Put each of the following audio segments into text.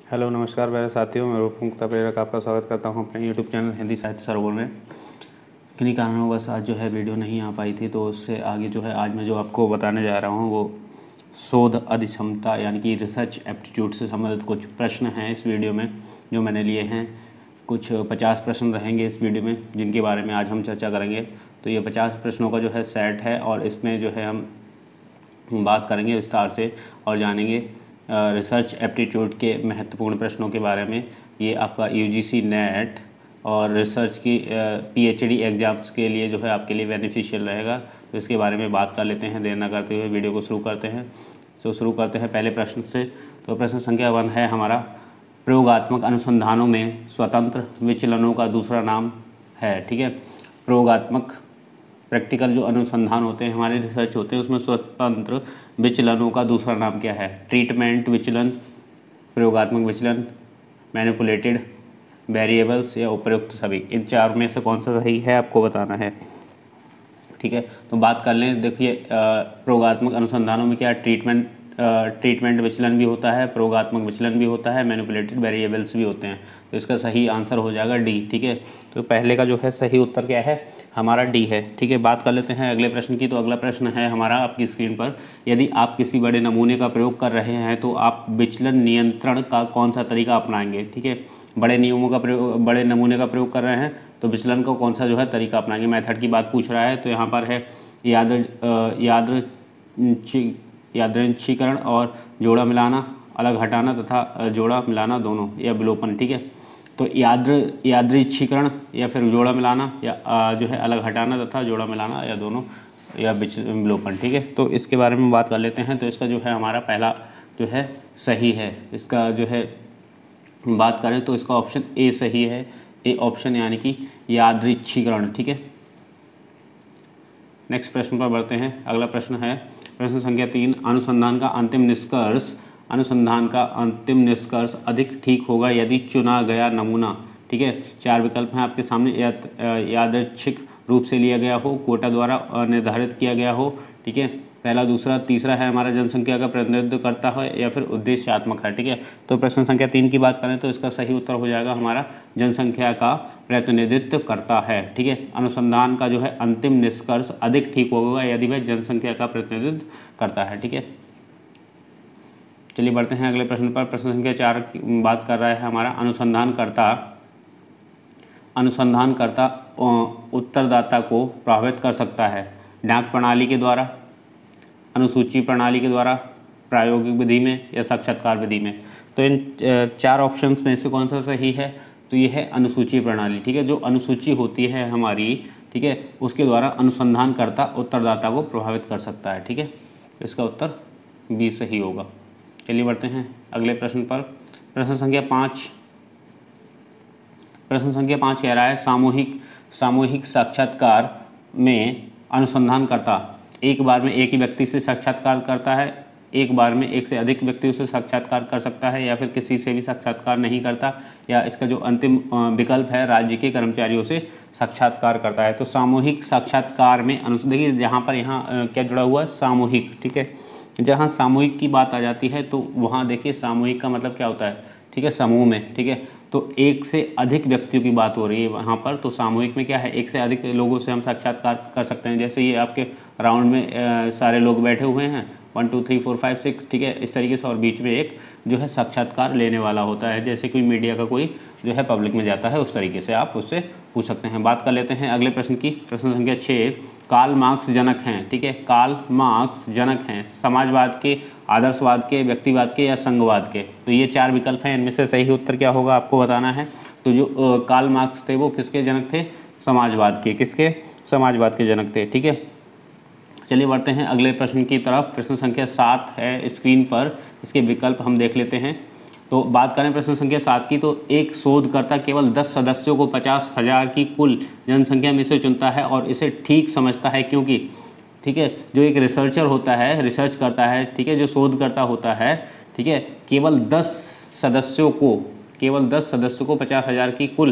Hello नमस्कार मेरे साथियों, मैं रूप मुक्ता प्रेरक आपका स्वागत करता हूं अपने यूट्यूब चैनल हिंदी साहित्य सरोवर में। किन्हीं कारणवश आज जो है वीडियो नहीं आ पाई थी, तो उससे आगे जो है आज मैं जो आपको बताने जा रहा हूं वो शोध अधिक्षमता यानी कि रिसर्च एप्टीट्यूड से संबंधित कुछ प्रश्न हैं इस वीडियो में जो मैंने लिए हैं। कुछ 50 प्रश्न रहेंगे इस वीडियो में जिनके बारे में आज हम चर्चा करेंगे। तो ये 50 प्रश्नों का जो है सेट है और इसमें जो है हम बात करेंगे विस्तार से और जानेंगे रिसर्च एप्टीट्यूड के महत्वपूर्ण प्रश्नों के बारे में। ये आपका यूजीसी नेट और रिसर्च की पीएचडी एग्ज़ाम्स के लिए जो है आपके लिए बेनिफिशियल रहेगा। तो इसके बारे में बात कर लेते हैं, देर न करते हुए वीडियो को शुरू करते हैं। तो शुरू करते हैं पहले प्रश्न से। तो प्रश्न संख्या 1 है हमारा, प्रयोगात्मक अनुसंधानों में स्वतंत्र विचलनों का दूसरा नाम है। ठीक है, प्रयोगात्मक प्रैक्टिकल जो अनुसंधान होते हैं, हमारे रिसर्च होते हैं, उसमें स्वतंत्र विचलनों का दूसरा नाम क्या है? ट्रीटमेंट विचलन, प्रयोगात्मक विचलन, मैनिपुलेटेड वेरिएबल्स या उपयुक्त सभी। इन चार में से कौन सा सही है आपको बताना है। ठीक है, तो बात कर लें। देखिए, प्रयोगात्मक अनुसंधानों में क्या ट्रीटमेंट विचलन भी होता है, प्रयोगात्मक विचलन भी होता है, मैनिपुलेटेड वेरिएबल्स भी होते हैं। तो इसका सही आंसर हो जाएगा डी। ठीक है, तो पहले का जो है सही उत्तर क्या है? हमारा डी है। ठीक है, बात कर लेते हैं अगले प्रश्न की। तो अगला प्रश्न है हमारा आपकी स्क्रीन पर, यदि आप किसी बड़े नमूने का प्रयोग कर रहे हैं तो आप विचलन नियंत्रण का कौन सा तरीका अपनाएंगे? ठीक है, बड़े नमूने का प्रयोग कर रहे हैं तो विचलन का कौन सा जो है तरीका अपनाएंगे? मेथड की बात पूछ रहा है। तो यहाँ पर है यादृच्छिकरण और जोड़ा मिलाना, अलग हटाना तथा जोड़ा मिलाना दोनों, या विलोपन। ठीक है, तो यादृच्छिकरण या फिर जोड़ा मिलाना या जो है अलग हटाना तथा जोड़ा मिलाना या दोनों, या विलोपन। ठीक है, तो इसके बारे में बात कर लेते हैं। तो इसका जो है हमारा पहला जो है सही है। इसका जो है बात करें तो इसका ऑप्शन ए सही है। ए ऑप्शन यानी कि यादृच्छिकरण। ठीक है, नेक्स्ट प्रश्न पर बढ़ते हैं। अगला प्रश्न है प्रश्न संख्या 3, अनुसंधान का अंतिम निष्कर्ष अधिक ठीक होगा यदि चुना गया नमूना। ठीक है, 4 विकल्प हैं आपके सामने। यादृच्छिक रूप से लिया गया हो, कोटा द्वारा निर्धारित किया गया हो। ठीक है, पहला, दूसरा, तीसरा है हमारा जनसंख्या का प्रतिनिधित्व करता है या फिर उद्देश्यात्मक है। ठीक है, तो प्रश्न संख्या 3 की बात करें तो इसका सही उत्तर हो जाएगा हमारा जनसंख्या का प्रतिनिधित्व करता है। ठीक है, अनुसंधान का जो है अंतिम निष्कर्ष अधिक ठीक होगा यदि वह जनसंख्या का प्रतिनिधित्व करता है। ठीक है, चलिए बढ़ते हैं अगले प्रश्न पर। प्रश्न संख्या 4 की बात कर रहा है हमारा, अनुसंधानकर्ता उत्तरदाता को प्रभावित कर सकता है डाक प्रणाली के द्वारा, अनुसूची प्रणाली के द्वारा, प्रायोगिक विधि में या साक्षात्कार विधि में। तो इन 4 ऑप्शंस में से कौन सा सही है? तो ये है अनुसूची प्रणाली। ठीक है, जो अनुसूची होती है हमारी, ठीक है, उसके द्वारा अनुसंधानकर्ता उत्तरदाता को प्रभावित कर सकता है। ठीक है, तो इसका उत्तर बी सही होगा। चलिए बढ़ते हैं अगले प्रश्न पर। प्रश्न संख्या 5 कह रहा है, सामूहिक साक्षात्कार में अनुसंधानकर्ता एक बार में एक ही व्यक्ति से साक्षात्कार करता है, एक बार में एक से अधिक व्यक्तियों से साक्षात्कार कर सकता है, या फिर किसी से भी साक्षात्कार नहीं करता, या इसका जो अंतिम विकल्प है राज्य के कर्मचारियों से साक्षात्कार करता है। तो सामूहिक साक्षात्कार में देखिए यहाँ क्या जुड़ा हुआ है? सामूहिक। ठीक है, जहाँ सामूहिक की बात आ जाती है तो वहाँ देखिए सामूहिक का मतलब क्या होता है? ठीक है, समूह में। ठीक है, तो एक से अधिक व्यक्तियों की बात हो रही है वहाँ पर। तो सामूहिक में क्या है? एक से अधिक लोगों से हम साक्षात्कार कर सकते हैं। जैसे ये आपके राउंड में सारे लोग बैठे हुए हैं, 1 2 3 4 5 6। ठीक है, इस तरीके से, और बीच में एक जो है साक्षात्कार लेने वाला होता है, जैसे कोई मीडिया का कोई जो है पब्लिक में जाता है, उस तरीके से आप उससे पूछ सकते हैं। बात कर लेते हैं अगले प्रश्न की। प्रश्न संख्या 6, कार्ल मार्क्स जनक हैं। ठीक है, कार्ल मार्क्स जनक हैं समाजवाद के, आदर्शवाद के, व्यक्तिवाद के या संघवाद के। तो ये 4 विकल्प हैं, इनमें से सही उत्तर क्या होगा आपको बताना है। तो जो कार्ल मार्क्स थे वो किसके जनक थे? समाजवाद के। किसके? समाजवाद के जनक थे। ठीक है, चलिए बढ़ते हैं अगले प्रश्न की तरफ। प्रश्न संख्या 7 है स्क्रीन पर, इसके विकल्प हम देख लेते हैं। तो बात करें प्रश्न संख्या 7 की, तो एक शोधकर्ता केवल 10 सदस्यों को 50,000 की कुल जनसंख्या में से चुनता है और इसे ठीक समझता है, क्योंकि ठीक है, जो एक रिसर्चर होता है, रिसर्च करता है, ठीक है, जो शोधकर्ता होता है, ठीक है, केवल 10 सदस्यों को 50,000 की कुल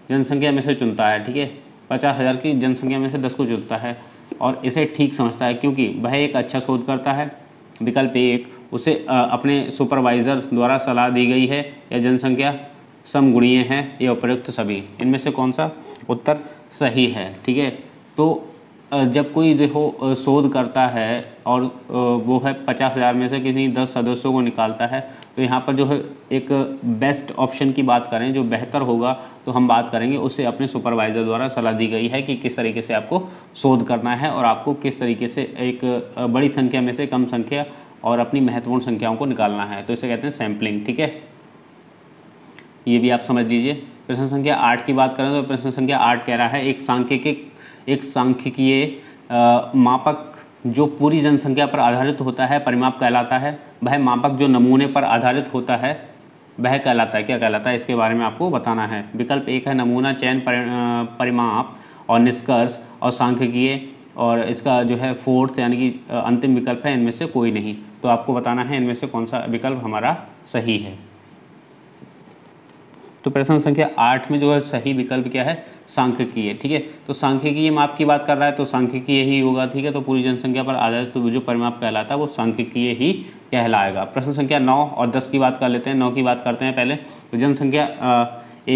जनसंख्या में से चुनता है। ठीक है, 50,000 की जनसंख्या में से 10 को चुनता है और इसे ठीक समझता है क्योंकि वह एक अच्छा शोधकर्ता है। विकल्प 1, उसे अपने सुपरवाइज़र द्वारा सलाह दी गई है, या जनसंख्या समगुणीय है, या उपयुक्त सभी। इनमें से कौन सा उत्तर सही है? ठीक है, तो जब कोई देखो शोध करता है और वो है 50,000 में से किसी 10 सदस्यों को निकालता है, तो यहाँ पर जो है एक बेस्ट ऑप्शन की बात करें, जो बेहतर होगा, तो हम बात करेंगे उससे अपने सुपरवाइज़र द्वारा सलाह दी गई है कि किस तरीके से आपको शोध करना है और आपको किस तरीके से एक बड़ी संख्या में से कम संख्या और अपनी महत्वपूर्ण संख्याओं को निकालना है। तो इसे कहते हैं सैम्पलिंग। ठीक है, ये भी आप समझ लीजिए। प्रश्न संख्या 8 की बात करें तो प्रश्न संख्या 8 कह रहा है एक सांख्यिकीय मापक जो पूरी जनसंख्या पर आधारित होता है परिमाप कहलाता है। वह मापक जो नमूने पर आधारित होता है वह कहलाता है, क्या कहलाता है? इसके बारे में आपको बताना है। विकल्प 1 है नमूना चयन परिमाप और निष्कर्ष और सांख्यिकीय, और इसका जो है फोर्थ यानी कि अंतिम विकल्प है इनमें से कोई नहीं। तो आपको बताना है इनमें से कौन सा विकल्प हमारा सही है। तो प्रश्न संख्या 8 में जो है सही विकल्प क्या है? सांख्यिकीय। ठीक है, तो सांख्यिकीय माप की बात कर रहा है तो सांख्यिकीय ही होगा। ठीक है, तो पूरी जनसंख्या पर आधारित तो जो परिमाप कहलाता है वो सांख्यिकीय ही कहलाएगा। प्रश्न संख्या 9 और 10 की बात कर लेते हैं। 9 की बात करते हैं पहले। तो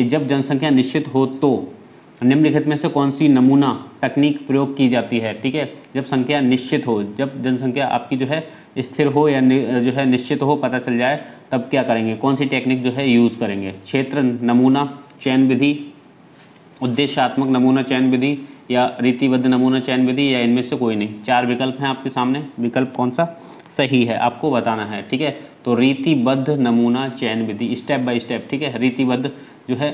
जब जनसंख्या निश्चित हो तो निम्नलिखित में से कौन सी नमूना तकनीक प्रयोग की जाती है? ठीक है, जब संख्या निश्चित हो, जब जनसंख्या आपकी जो है स्थिर हो या जो है निश्चित हो, पता चल जाए, तब क्या करेंगे? कौन सी टेक्निक जो है यूज़ करेंगे? क्षेत्र नमूना चयन विधि, उद्देश्यात्मक नमूना चयन विधि, या रीतिबद्ध नमूना चयन विधि, या इनमें से कोई नहीं। 4 विकल्प हैं आपके सामने, विकल्प कौन सा सही है आपको बताना है। ठीक है, तो रीतिबद्ध नमूना चयन विधि, स्टेप बाय स्टेप। ठीक है, रीतिबद्ध जो है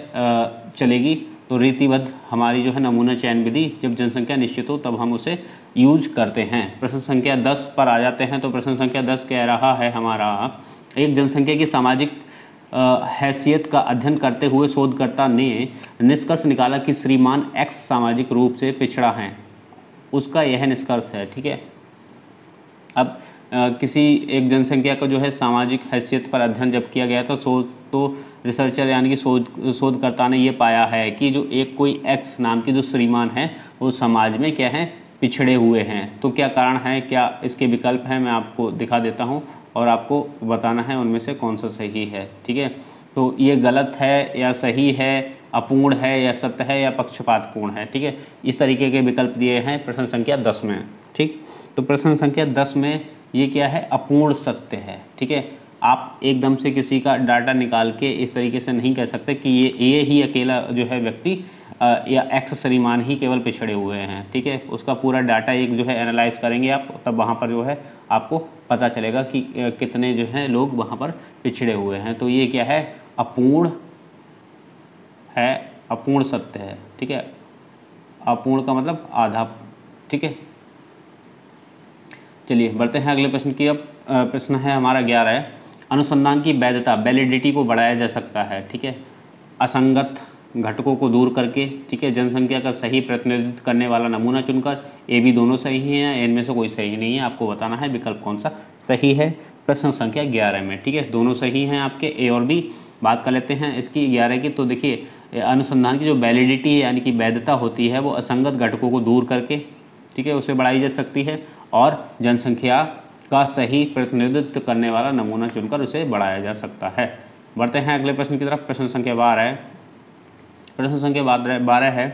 चलेगी, तो रीतिबद्ध हमारी जो है नमूना चयन विधि जब जनसंख्या निश्चित हो तब हम उसे यूज करते हैं। प्रश्न संख्या 10 पर आ जाते हैं। तो प्रश्न संख्या 10 कह रहा है हमारा, एक जनसंख्या की सामाजिक हैसियत का अध्ययन करते हुए शोधकर्ता ने निष्कर्ष निकाला कि श्रीमान एक्स सामाजिक रूप से पिछड़ा है। उसका यह निष्कर्ष है। ठीक है, अब किसी एक जनसंख्या को जो है सामाजिक हैसियत पर अध्ययन जब किया गया था तो रिसर्चर यानी कि शोधकर्ता ने ये पाया है कि जो एक कोई एक्स नाम की जो श्रीमान है वो समाज में क्या है? पिछड़े हुए हैं। तो क्या कारण है, क्या इसके विकल्प हैं, मैं आपको दिखा देता हूँ और आपको बताना है उनमें से कौन सा सही है। ठीक है, तो ये गलत है या सही है, अपूर्ण है या सत्य है, या पक्षपातपूर्ण है। ठीक है, इस तरीके के विकल्प दिए हैं प्रश्न संख्या 10 में। ठीक, तो प्रश्न संख्या 10 में ये क्या है? अपूर्ण सत्य है। ठीक है, आप एकदम से किसी का डाटा निकाल के इस तरीके से नहीं कह सकते कि ये ही अकेला जो है व्यक्ति या एक्स श्रीमान ही केवल पिछड़े हुए हैं। ठीक है, उसका पूरा डाटा एक जो है एनालाइज करेंगे आप, तब वहाँ पर जो है आपको पता चलेगा कि कितने जो हैं लोग वहाँ पर पिछड़े हुए हैं। तो ये क्या है? अपूर्ण है, अपूर्ण सत्य है। ठीक है, अपूर्ण का मतलब आधा। ठीक है, चलिए बढ़ते हैं अगले प्रश्न की। अब प्रश्न है हमारा 11 है, अनुसंधान की वैधता वैलिडिटी को बढ़ाया जा सकता है। ठीक है, असंगत घटकों को दूर करके। ठीक है, जनसंख्या का सही प्रतिनिधित्व करने वाला नमूना चुनकर। ए बी दोनों सही हैं, इनमें से कोई सही नहीं है, आपको बताना है विकल्प कौन सा सही है प्रश्न संख्या 11 में। ठीक है, दोनों सही हैं आपके, ए और बी। बात कर लेते हैं इसकी 11 की। तो देखिए, अनुसंधान की जो वैलिडिटी है यानी कि वैधता होती है वो असंगत घटकों को दूर करके, ठीक है, उसे बढ़ाई जा सकती है, और जनसंख्या का सही प्रतिनिधित्व करने वाला नमूना चुनकर उसे बढ़ाया जा सकता है। बढ़ते हैं अगले प्रश्न की तरफ। प्रश्न संख्या 12 है। प्रश्न संख्या 12 है,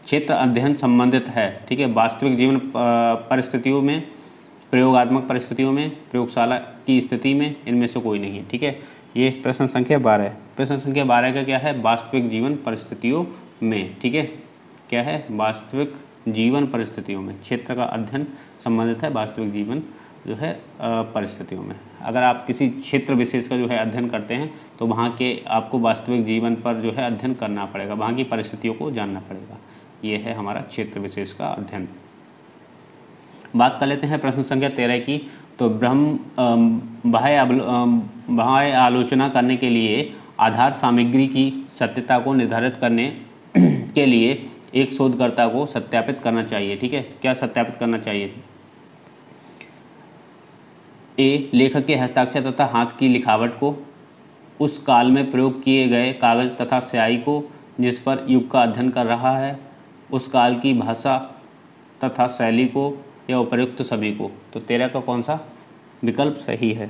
क्षेत्र अध्ययन संबंधित है। ठीक है, वास्तविक जीवन परिस्थितियों में, प्रयोगात्मक परिस्थितियों में, प्रयोगशाला की स्थिति में, इनमें से कोई नहीं है। ठीक है, ये प्रश्न संख्या 12 है। प्रश्न संख्या 12 का क्या है? वास्तविक जीवन परिस्थितियों में। ठीक है, क्या है? वास्तविक जीवन परिस्थितियों में। क्षेत्र का अध्ययन संबंधित है वास्तविक जीवन जो है परिस्थितियों में। अगर आप किसी क्षेत्र विशेष का जो है अध्ययन करते हैं तो वहाँ के आपको वास्तविक जीवन पर जो है अध्ययन करना पड़ेगा, वहाँ की परिस्थितियों को जानना पड़ेगा। ये है हमारा क्षेत्र विशेष का अध्ययन। बात कर लेते हैं प्रश्न संख्या 13 की। तो बाह्य आलोचना करने के लिए आधार सामग्री की सत्यता को निर्धारित करने के लिए एक शोधकर्ता को सत्यापित करना चाहिए। ठीक है, क्या सत्यापित करना चाहिए? ए, लेखक के हस्ताक्षर तथा हाथ की लिखावट को, उस काल में प्रयोग किए गए कागज तथा स्याही को जिस पर युग का अध्ययन कर रहा है, उस काल की भाषा तथा शैली को, या उपर्युक्त सभी को। तो 13 का कौन सा विकल्प सही है?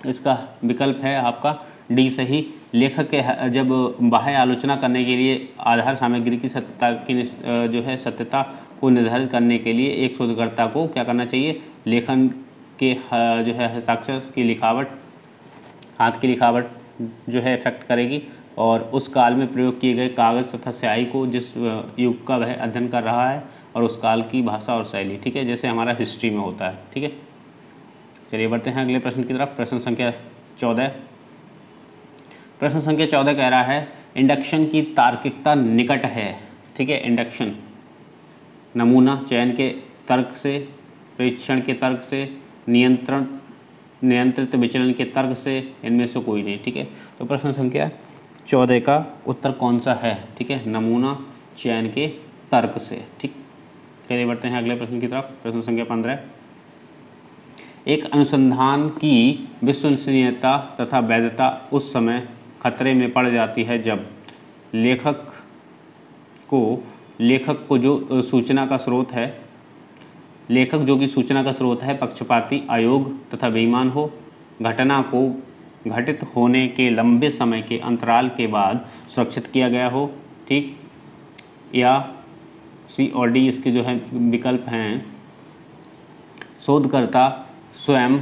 इसका विकल्प है आपका डी सही। लेखक के जब बाह्य आलोचना करने के लिए आधार सामग्री की सत्यता की जो है सत्यता को निर्धारित करने के लिए एक शोधकर्ता को क्या करना चाहिए, लेखन के जो है हस्ताक्षर की लिखावट, हाथ की लिखावट जो है इफेक्ट करेगी, और उस काल में प्रयोग किए गए कागज़ तथा स्याही को जिस युग का वह अध्ययन कर रहा है और उस काल की भाषा और शैली, ठीक है, जैसे हमारा हिस्ट्री में होता है, ठीक है। चलिए बढ़ते हैं अगले प्रश्न की तरफ। प्रश्न संख्या 14। प्रश्न संख्या 14 कह रहा है इंडक्शन की तार्किकता निकट है, ठीक है। इंडक्शन नमूना चयन के तर्क से, परीक्षण के तर्क से, नियंत्रित विचलन के तर्क से, इनमें से कोई नहीं, ठीक है। तो प्रश्न संख्या 14 का उत्तर कौन सा है, ठीक है, नमूना चयन के तर्क से, ठीक। चलिए बढ़ते हैं अगले प्रश्न की तरफ। प्रश्न संख्या 15। एक अनुसंधान की विश्वसनीयता तथा वैधता उस समय खतरे में पड़ जाती है जब लेखक को जो सूचना का स्रोत है, लेखक जो कि सूचना का स्रोत है पक्षपाती, अयोग्य तथा बेईमान हो, घटना को घटित होने के लंबे समय के अंतराल के बाद सुरक्षित किया गया हो, ठीक, या सी और डी इसके जो है विकल्प हैं, शोधकर्ता स्वयं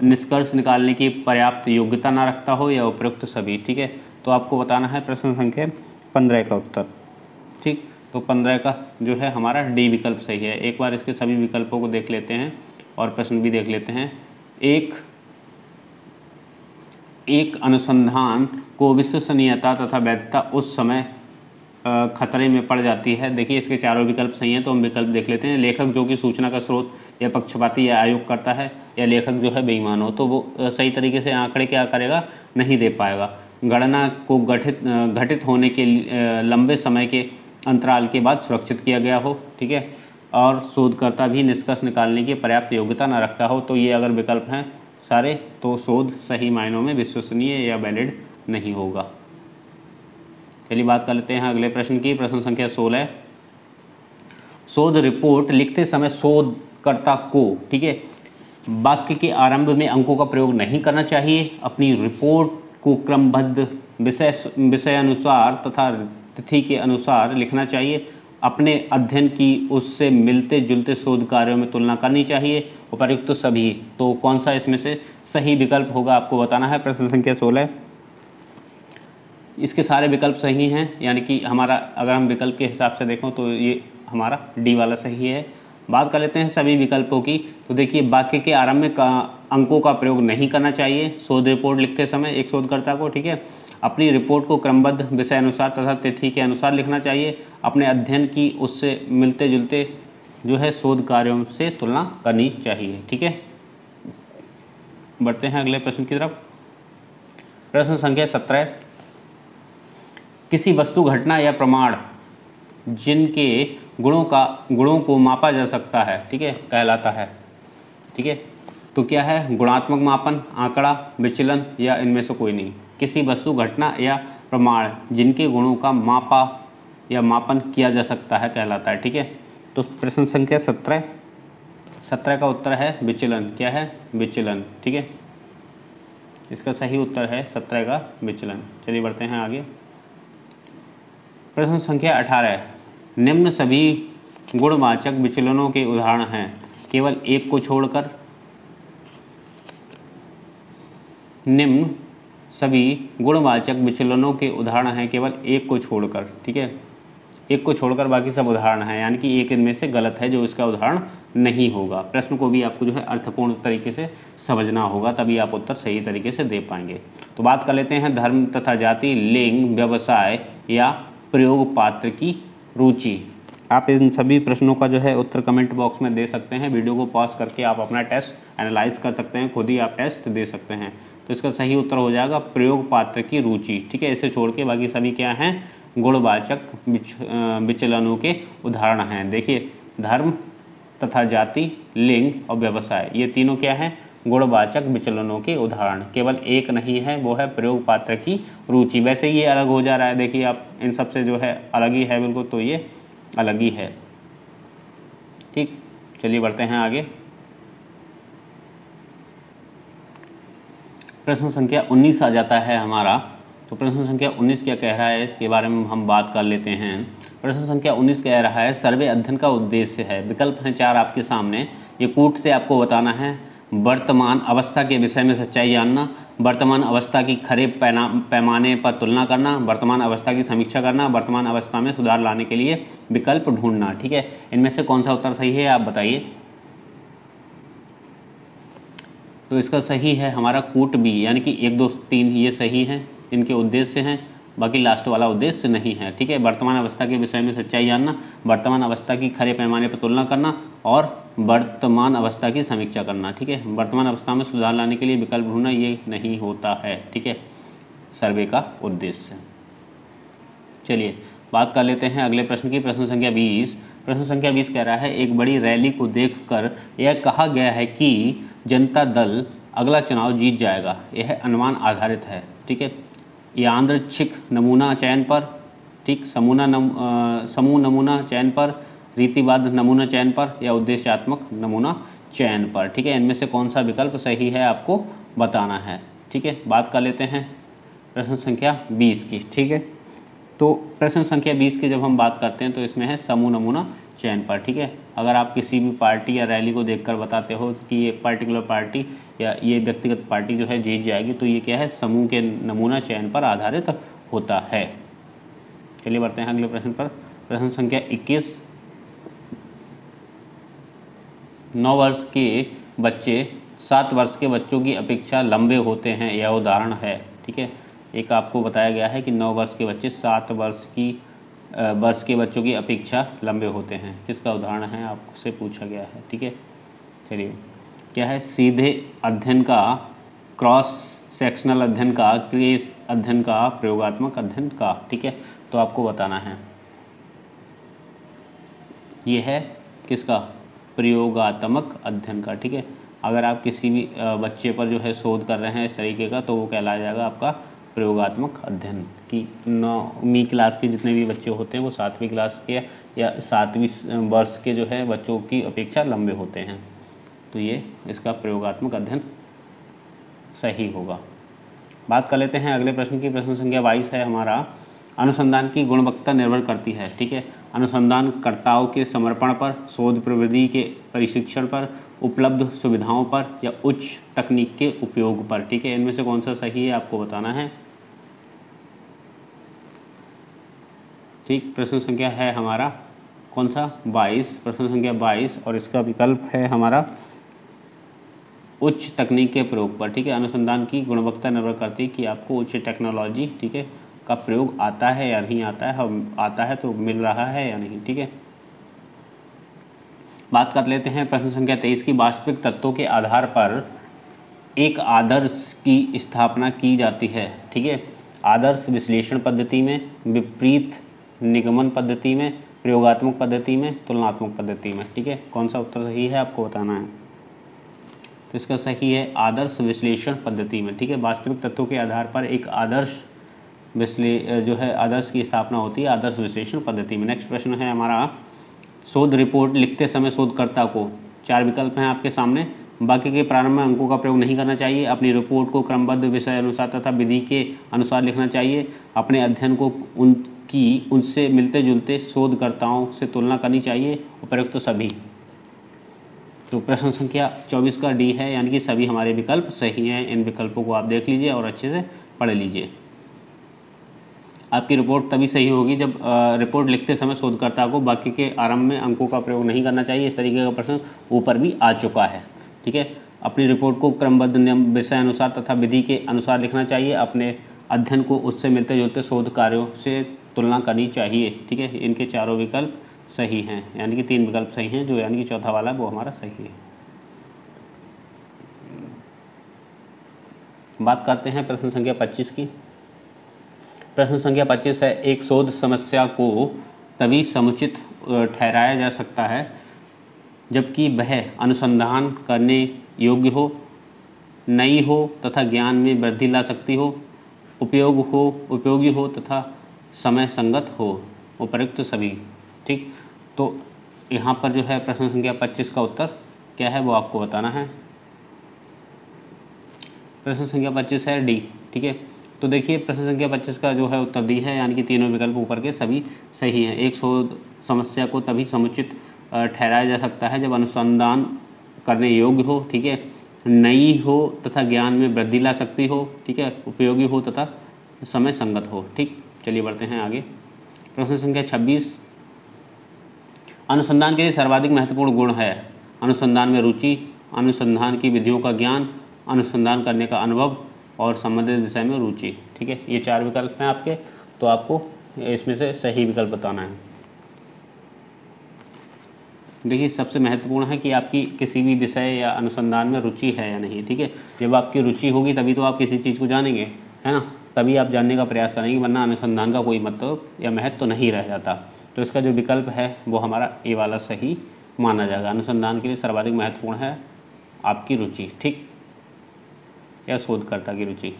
निष्कर्ष निकालने की पर्याप्त योग्यता ना रखता हो, या उपयुक्त सभी, ठीक है। तो आपको बताना है प्रश्न संख्या 15 का उत्तर, ठीक। तो 15 का जो है हमारा डी विकल्प सही है। एक बार इसके सभी विकल्पों को देख लेते हैं और प्रश्न भी देख लेते हैं। एक अनुसंधान को विश्वसनीयता तथा वैधता उस समय खतरे में पड़ जाती है। देखिए इसके चारों विकल्प सही हैं, तो हम विकल्प देख लेते हैं। लेखक जो कि सूचना का स्रोत या पक्षपाती या अयोग्य करता है, या लेखक जो है बेईमान हो, तो वो सही तरीके से आंकड़े क्या करेगा, नहीं दे पाएगा। गणना को घटित होने के लंबे समय के अंतराल के बाद सुरक्षित किया गया हो, ठीक है, और शोधकर्ता भी निष्कर्ष निकालने की पर्याप्त योग्यता न रखता हो। तो ये अगर विकल्प हैं सारे, तो शोध सही मायनों में विश्वसनीय या वैलिड नहीं होगा। चलिए बात कर लेते हैं अगले प्रश्न की। प्रश्न संख्या 16। शोध रिपोर्ट लिखते समय शोधकर्ता को, ठीक है, वाक्य के आरंभ में अंकों का प्रयोग नहीं करना चाहिए। अपनी रिपोर्ट को क्रमबद्ध विषय अनुसार तथा तिथि के अनुसार लिखना चाहिए। अपने अध्ययन की उससे मिलते जुलते शोध कार्यों में तुलना करनी चाहिए। उपर्युक्त तो सभी, तो कौन सा इसमें से सही विकल्प होगा आपको बताना है। प्रश्न संख्या 16। इसके सारे विकल्प सही हैं, यानी कि हमारा अगर हम विकल्प के हिसाब से देखें तो ये हमारा डी वाला सही है। बात कर लेते हैं सभी विकल्पों की। तो देखिए वाक्य के आरंभ में अंकों का प्रयोग नहीं करना चाहिए शोध रिपोर्ट लिखते समय एक शोधकर्ता को, ठीक है। अपनी रिपोर्ट को क्रमबद्ध विषय अनुसार तथा तिथि के अनुसार लिखना चाहिए। अपने अध्ययन की उससे मिलते जुलते जो है शोध कार्यों से तुलना करनी चाहिए, ठीक है। बढ़ते हैं अगले प्रश्न की तरफ। प्रश्न संख्या 17। किसी वस्तु, घटना या प्रमाण जिनके गुणों को मापा जा सकता है, ठीक है, कहलाता है, ठीक है। तो क्या है, गुणात्मक मापन, आंकड़ा, विचलन, या इनमें से कोई नहीं। किसी वस्तु, घटना या प्रमाण जिनके गुणों का मापा या मापन किया जा सकता है कहलाता है, ठीक है। तो प्रश्न संख्या 17 का उत्तर है विचलन। क्या है, विचलन, ठीक है। इसका सही उत्तर है 17 का विचलन। चलिए बढ़ते हैं आगे। प्रश्न संख्या 18। निम्न सभी गुणवाचक विचलनों के उदाहरण हैं केवल एक को छोड़कर। निम्न सभी गुणवाचक विचलनों के उदाहरण हैं केवल एक को छोड़कर, ठीक है। एक को छोड़कर बाकी सब उदाहरण हैं, यानी कि एक इनमें से गलत है जो इसका उदाहरण नहीं होगा। प्रश्न को भी आपको जो है अर्थपूर्ण तरीके से समझना होगा, तभी आप उत्तर सही तरीके से दे पाएंगे। तो बात कर लेते हैं धर्म तथा जाति, लिंग, व्यवसाय या प्रयोग पात्र की रुचि। आप इन सभी प्रश्नों का जो है उत्तर कमेंट बॉक्स में दे सकते हैं। वीडियो को पॉज करके आप अपना टेस्ट एनालाइज कर सकते हैं, खुद ही आप टेस्ट दे सकते हैं। तो इसका सही उत्तर हो जाएगा प्रयोग पात्र की रुचि, ठीक है। इसे छोड़ के बाकी सभी क्या हैं, गुणवाचक विचलनों के उदाहरण हैं। देखिए धर्म तथा जाति, लिंग और व्यवसाय, ये तीनों क्या हैं, गुणवाचक विचलनों के उदाहरण। केवल एक नहीं है, वो है प्रयोग पात्र की रुचि। वैसे ये अलग हो जा रहा है, देखिए आप इन सब से जो है अलग ही है बिल्कुल, तो ये अलग ही है, ठीक। चलिए बढ़ते हैं आगे। प्रश्न संख्या 19 आ जाता है हमारा। तो प्रश्न संख्या 19 क्या कह रहा है इसके बारे में हम बात कर लेते हैं। प्रश्न संख्या 19 कह रहा है सर्वे अध्ययन का उद्देश्य है। विकल्प हैं 4 आपके सामने, ये कूट से आपको बताना है। वर्तमान अवस्था के विषय में सच्चाई जानना, वर्तमान अवस्था की खरे पैमाने पर तुलना करना, वर्तमान अवस्था की समीक्षा करना, वर्तमान अवस्था में सुधार लाने के लिए विकल्प ढूंढना। ठीक है, इनमें से कौन सा उत्तर सही है आप बताइए। तो इसका सही है हमारा कूट बी, यानी कि 1 2 3 ये सही हैं, इनके उद्देश्य हैं, बाकी लास्ट वाला उद्देश्य नहीं है। ठीक है, वर्तमान अवस्था के विषय में सच्चाई जानना, वर्तमान अवस्था की खरे पैमाने पर तुलना करना और वर्तमान अवस्था की समीक्षा करना। ठीक है, वर्तमान अवस्था में सुधार लाने के लिए विकल्प ढूंढना ये नहीं होता है। ठीक है, सर्वे का उद्देश्य। चलिए बात कर लेते हैं अगले प्रश्न की। प्रश्न संख्या 20। प्रश्न संख्या 20 कह रहा है एक बड़ी रैली को देखकर यह कहा गया है कि जनता दल अगला चुनाव जीत जाएगा। यह अनुमान आधारित है। ठीक है, यादृच्छिक नमूना चयन पर, ठीक, समूह नमूना चयन पर, रीतिबद्ध नमूना चयन पर या उद्देश्यात्मक नमूना चयन पर। ठीक है, इनमें से कौन सा विकल्प सही है आपको बताना है। ठीक है, बात कर लेते हैं प्रश्न संख्या 20 की। ठीक है, तो प्रश्न संख्या 20 की जब हम बात करते हैं तो इसमें है समूह नमूना चयन पर। ठीक है, अगर आप किसी भी पार्टी या रैली को देखकर बताते हो कि ये पर्टिकुलर पार्टी या ये व्यक्तिगत पार्टी जो है जीत जाएगी, तो ये क्या है, समूह के नमूना चयन पर आधारित होता है। चलिए बढ़ते हैं अगले प्रश्न पर। प्रश्न संख्या 21। 9 वर्ष के बच्चे 7 वर्ष के बच्चों की अपेक्षा लंबे होते हैं, यह उदाहरण है। ठीक है, एक आपको बताया गया है कि 9 वर्ष के बच्चे 7 वर्ष के बच्चों की अपेक्षा लंबे होते हैं। किसका उदाहरण है आपसे पूछा गया है। ठीक है, चलिए क्या है, सीधे अध्ययन का, क्रॉस सेक्शनल अध्ययन का, केस अध्ययन का, प्रयोगात्मक अध्ययन का। ठीक है, तो आपको बताना है ये है किसका, प्रयोगात्मक अध्ययन का। ठीक है, अगर आप किसी भी बच्चे पर जो है शोध कर रहे हैं इस तरीके का, तो वो कहलाया जाएगा आपका प्रयोगात्मक अध्ययन। कि 9वीं क्लास के जितने भी बच्चे होते हैं वो 7वीं क्लास के या 7वीं वर्ष के जो है बच्चों की अपेक्षा लंबे होते हैं, तो ये इसका प्रयोगात्मक अध्ययन सही होगा। बात कर लेते हैं अगले प्रश्न की। प्रश्न संख्या 22 है हमारा, अनुसंधान की गुणवत्ता निर्भर करती है। ठीक है, अनुसंधानकर्ताओं के समर्पण पर, शोध प्रविधि के प्रशिक्षण पर, उपलब्ध सुविधाओं पर या उच्च तकनीक के उपयोग पर। ठीक है, इनमें से कौन सा सही है आपको बताना है। ठीक, प्रश्न संख्या है हमारा कौन सा, 22, प्रश्न संख्या 22, और इसका विकल्प है हमारा उच्च तकनीक के प्रयोग पर। ठीक है, अनुसंधान की गुणवत्ता निर्भर करती है कि आपको उच्च टेक्नोलॉजी, ठीक है, का प्रयोग आता है या नहीं आता है, आता है तो मिल रहा है या नहीं। ठीक है, बात कर लेते हैं प्रश्न संख्या 23 की। वास्तविक तत्वों के आधार पर एक आदर्श की स्थापना की जाती है। ठीक है, आदर्श विश्लेषण पद्धति में, विपरीत निगमन पद्धति में, प्रयोगात्मक पद्धति में, तुलनात्मक पद्धति में। ठीक है, कौन सा उत्तर सही है आपको बताना है। तो इसका सही है आदर्श विश्लेषण पद्धति में। ठीक है, वास्तविक तत्वों के आधार पर एक आदर्श जो है आदर्श की स्थापना होती है आदर्श विश्लेषण पद्धति में। नेक्स्ट प्रश्न है हमारा, शोध रिपोर्ट लिखते समय शोधकर्ता को, 4 विकल्प हैं आपके सामने, वाक्य के प्रारंभ में अंकों का प्रयोग नहीं करना चाहिए, अपनी रिपोर्ट को क्रमबद्ध विषय अनुसार तथा विधि के अनुसार लिखना चाहिए, अपने अध्ययन को उनसे मिलते जुलते शोधकर्ताओं से तुलना करनी चाहिए, उपयुक्त सभी। तो प्रश्न संख्या 24 का डी है, यानी कि सभी हमारे विकल्प सही हैं। इन विकल्पों को आप देख लीजिए और अच्छे से पढ़ लीजिए। आपकी रिपोर्ट तभी सही होगी जब रिपोर्ट लिखते समय शोधकर्ता को वाक्य के आरंभ में अंकों का प्रयोग नहीं करना चाहिए। इस तरीके का प्रश्न ऊपर भी आ चुका है। ठीक है, अपनी रिपोर्ट को क्रमबद्ध विषय अनुसार तथा विधि के अनुसार लिखना चाहिए, अपने अध्ययन को उससे मिलते जुलते शोध कार्यों से तुलना करनी चाहिए। ठीक है, इनके चारों विकल्प सही हैं, यानी कि 3 विकल्प सही हैं, जो यानी कि चौथा वाला वो हमारा सही है। बात करते हैं प्रश्न संख्या 25 की। प्रश्न संख्या 25 है, एक शोध समस्या को तभी समुचित ठहराया जा सकता है जबकि वह अनुसंधान करने योग्य हो, नई हो तथा ज्ञान में वृद्धि ला सकती हो, उपयोगी हो तथा समय संगत हो, उपयुक्त सभी। ठीक, तो यहाँ पर जो है प्रश्न संख्या 25 का उत्तर क्या है वो आपको बताना है। प्रश्न संख्या 25 है डी। ठीक है, तो देखिए प्रश्न संख्या 25 का जो है उत्तर डी है, यानी कि तीनों विकल्प ऊपर के सभी सही हैं। एक शोध समस्या को तभी समुचित ठहराया जा सकता है जब अनुसंधान करने योग्य हो, ठीक है, नई हो तथा ज्ञान में वृद्धि ला सकती हो, ठीक है, उपयोगी हो तथा समय संगत हो। ठीक, चलिए बढ़ते हैं आगे। प्रश्न संख्या 26, अनुसंधान के लिए सर्वाधिक महत्वपूर्ण गुण है अनुसंधान में रुचि, अनुसंधान की विधियों का ज्ञान, अनुसंधान करने का अनुभव और संबंधित विषय में रुचि। ठीक है, ये 4 विकल्प हैं आपके, तो आपको इसमें से सही विकल्प बताना है। देखिए सबसे महत्वपूर्ण है कि आपकी किसी भी विषय या अनुसंधान में रुचि है या नहीं। ठीक है, जब आपकी रुचि होगी तभी तो आप किसी चीज़ को जानेंगे, है ना, तभी आप जानने का प्रयास करेंगे, वरना अनुसंधान का कोई मतलब या महत्व तो नहीं रह जाता। तो इसका जो विकल्प है वो हमारा ए वाला सही माना जाएगा। अनुसंधान के लिए सर्वाधिक महत्वपूर्ण है आपकी रुचि, ठीक, या शोधकर्ता की रुचि।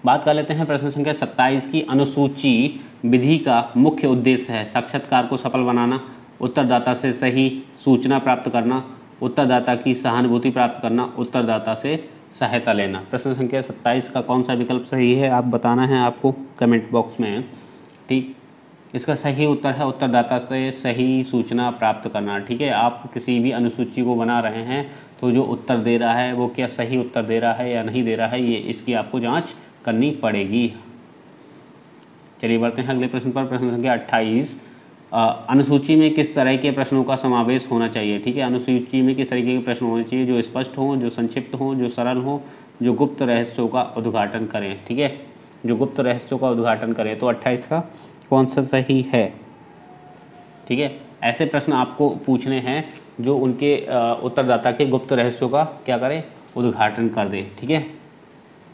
बात कर लेते हैं प्रश्न संख्या 27 की। अनुसूची विधि का मुख्य उद्देश्य है साक्षात्कार को सफल बनाना, उत्तरदाता से सही सूचना प्राप्त करना, उत्तरदाता की सहानुभूति प्राप्त करना, उत्तरदाता से सहायता लेना। प्रश्न संख्या 27 का कौन सा विकल्प सही है आप बताना है आपको कमेंट बॉक्स में। ठीक, इसका सही उत्तर है उत्तरदाता से सही सूचना प्राप्त करना। ठीक है, आप किसी भी अनुसूची को बना रहे हैं तो जो उत्तर दे रहा है वो क्या सही उत्तर दे रहा है या नहीं दे रहा है, ये इसकी आपको जांच करनी पड़ेगी। चलिए बढ़ते हैं अगले प्रश्न पर। प्रश्न संख्या 28, अनुसूची में किस तरह के प्रश्नों का समावेश होना चाहिए। ठीक है, अनुसूची में किस तरीके के प्रश्न होने चाहिए, जो स्पष्ट हों, जो संक्षिप्त हों, जो सरल हों, जो गुप्त रहस्यों का उद्घाटन करें। ठीक है, जो गुप्त रहस्यों का उद्घाटन करें। तो 28 का कौन सा सही है। ठीक है, ऐसे प्रश्न आपको पूछने हैं जो उनके उत्तरदाता के गुप्त रहस्यों का क्या करें, उद्घाटन कर दे। ठीक है,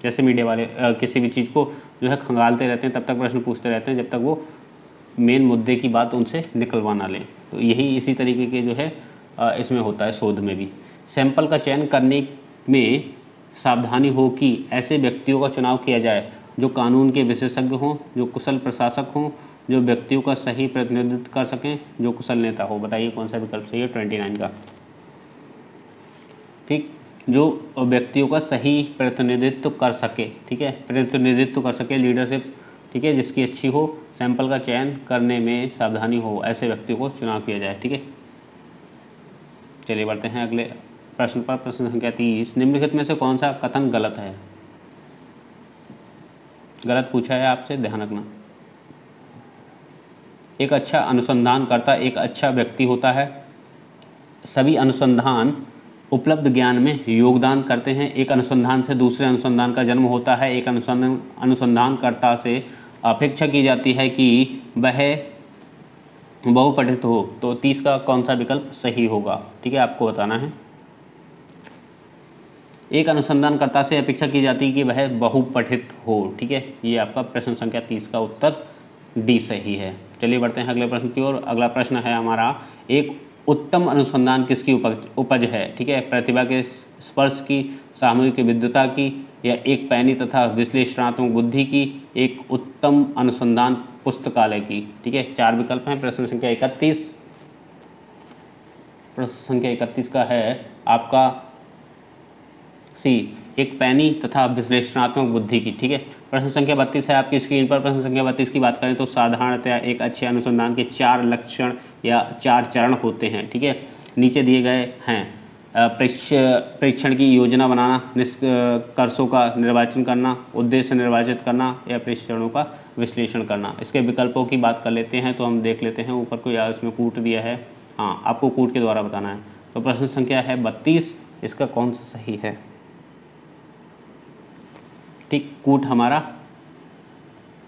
जैसे मीडिया वाले किसी भी चीज़ को जो है खंगालते रहते हैं, तब तक प्रश्न पूछते रहते हैं जब तक वो मेन मुद्दे की बात उनसे निकलवा ना लें। तो यही इसी तरीके के जो है इसमें होता है शोध में भी। सैंपल का चयन करने में सावधानी हो कि ऐसे व्यक्तियों का चुनाव किया जाए जो कानून के विशेषज्ञ हों, जो कुशल प्रशासक हों, जो व्यक्तियों का सही प्रतिनिधित्व कर सकें, जो कुशल नेता हो। बताइए कौन सा विकल्प सही है 29 का। ठीक, जो व्यक्तियों का सही प्रतिनिधित्व कर सके। ठीक है, प्रतिनिधित्व कर सके, लीडरशिप, ठीक है, जिसकी अच्छी हो, सैंपल का चयन करने में सावधानी हो, ऐसे व्यक्ति को चुनाव किया जाए। ठीक है, चलिए बढ़ते हैं अगले प्रश्न पर। प्रश्न संख्या 30, निम्नलिखित में से कौन सा कथन गलत है। गलत पूछा है आपसे, ध्यान रखना। एक अच्छा अनुसंधानकर्ता एक अच्छा व्यक्ति होता है। सभी अनुसंधान उपलब्ध ज्ञान में योगदान करते हैं। एक अनुसंधान से दूसरे अनुसंधान का जन्म होता है। एक अनुसंधानकर्ता से अपेक्षा की जाती है कि वह बहुपठित हो। तो 30 का कौन सा विकल्प सही होगा। ठीक है, आपको बताना है। एक अनुसंधानकर्ता से अपेक्षा की जाती है कि वह बहुपठित हो। ठीक है, ये आपका प्रश्न संख्या 30 का उत्तर डी सही है। चलिए बढ़ते हैं अगले प्रश्न की ओर। अगला प्रश्न है हमारा, एक उत्तम अनुसंधान किसकी उपज है। ठीक है, प्रतिभा के स्पर्श की, सामूहिक विद्वता की, या एक पैनी तथा विश्लेषणात्मक बुद्धि की, एक उत्तम अनुसंधान पुस्तकालय की। ठीक है, 4 विकल्प हैं। प्रश्न संख्या 31, प्रश्न संख्या 31 का है आपका सी, एक पैनी तथा विश्लेषणात्मक बुद्धि की। ठीक है, प्रश्न संख्या 32 है आपकी स्क्रीन पर। प्रश्न संख्या 32 की बात करें तो साधारणतया एक अच्छे अनुसंधान के 4 लक्षण या 4 चरण होते हैं। ठीक है, नीचे दिए गए हैं। परीक्षण की योजना बनाना, निष्कर्षों का निर्वाचन करना, उद्देश्य निर्वाचित करना, या परीक्षणों का विश्लेषण करना। इसके विकल्पों की बात कर लेते हैं तो हम देख लेते हैं। ऊपर को या इसमें कूट दिया है, हाँ आपको कूट के द्वारा बताना है। तो प्रश्न संख्या है 32, इसका कौन सा सही है। ठीक, कूट हमारा